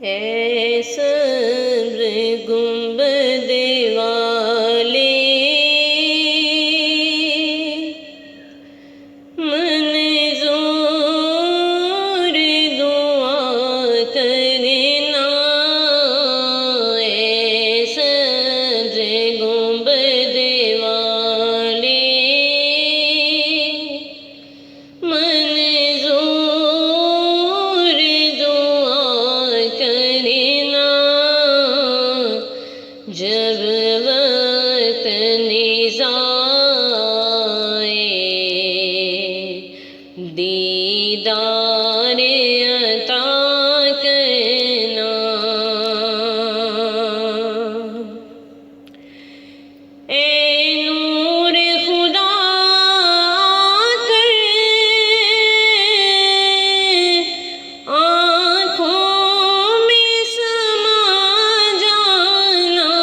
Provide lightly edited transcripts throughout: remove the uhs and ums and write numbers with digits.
اے صبر گنبد والی منظور دعا کرنا، اے صبر گنبد والی منظور دعا کرنا، جب وقت نزائے دیدار عطا کرنا، اے نور خدا کر آنکھوں میں سما جانا،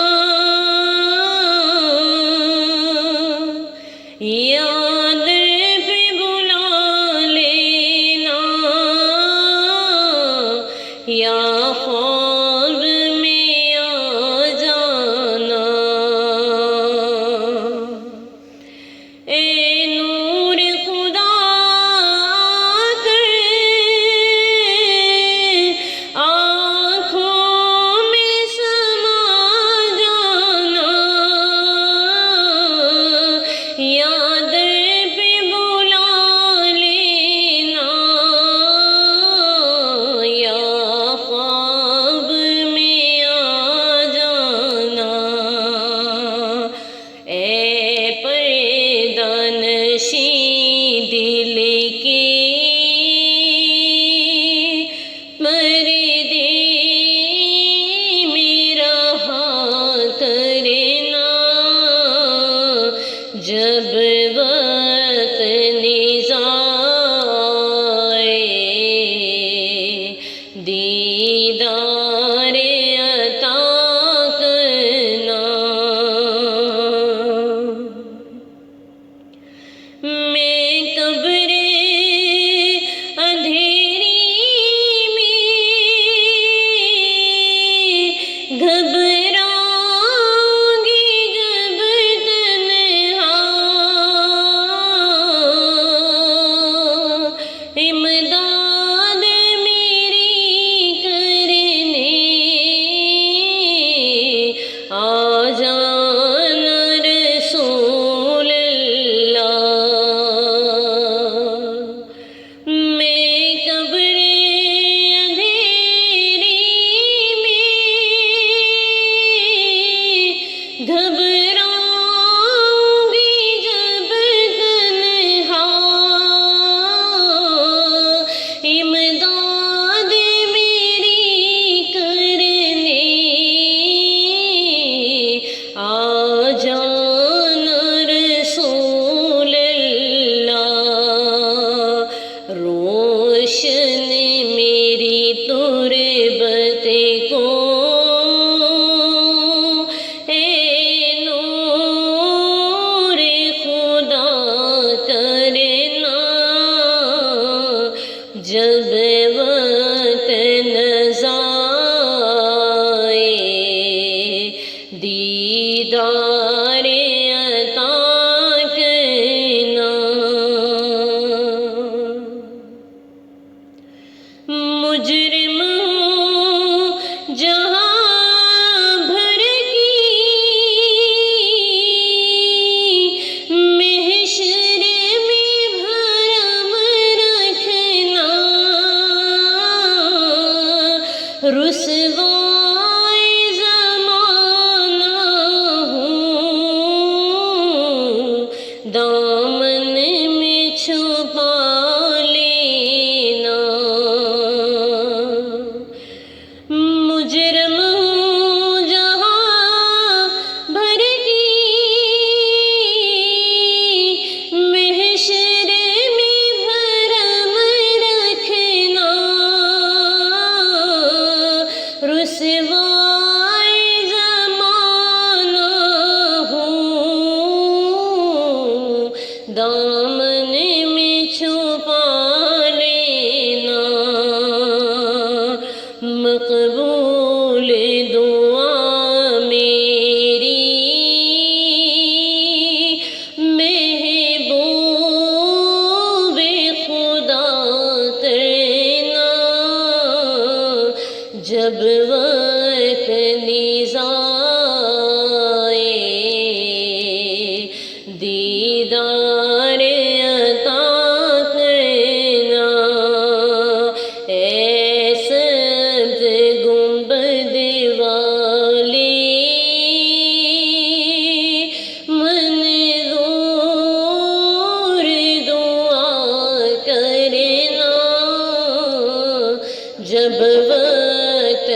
یاد پہ بلا لینا، یا خواب میں آ جانا، اے نور خدا کر آنکھوں میں سما جانا، یاد پہ بلا لینا، یا خواب میں آ جانا، اے پردہ نشیں دل کی پردے میں رہا کرنا، جب وقت نزائے دیدار عطا کرنا، میں قبر اندھیری میں گھبراؤں گی جب تنہا، امداد میری کرنے آ جانا رسول اللہ، میں قبر اندھیری میں گھبراؤں گی جب تنہا، امداد میری کرنے آ جانا رسول اللہ، روشن میری تربت کو اے نور خدا کرنا، جب وقت نزائے دیدار عطا کرنا، مجرم ہوں جہاں بھر کی محشر میں بھرم رکھنا، رسوائے زمانہ ہوں دامن میں چھپا لینا، مجرم ہوں جہاں بھر کی محشر میں بھرم رکھنا، رسوائے زمانہ ہوں دامن میں چھپا لینا، مقبول مقبول دعا میری محبوب خدا کرنا جب وقت نظائے دیدار عطا کرنا اے سبز گنبد والی منظور دعا کرنا جب وقت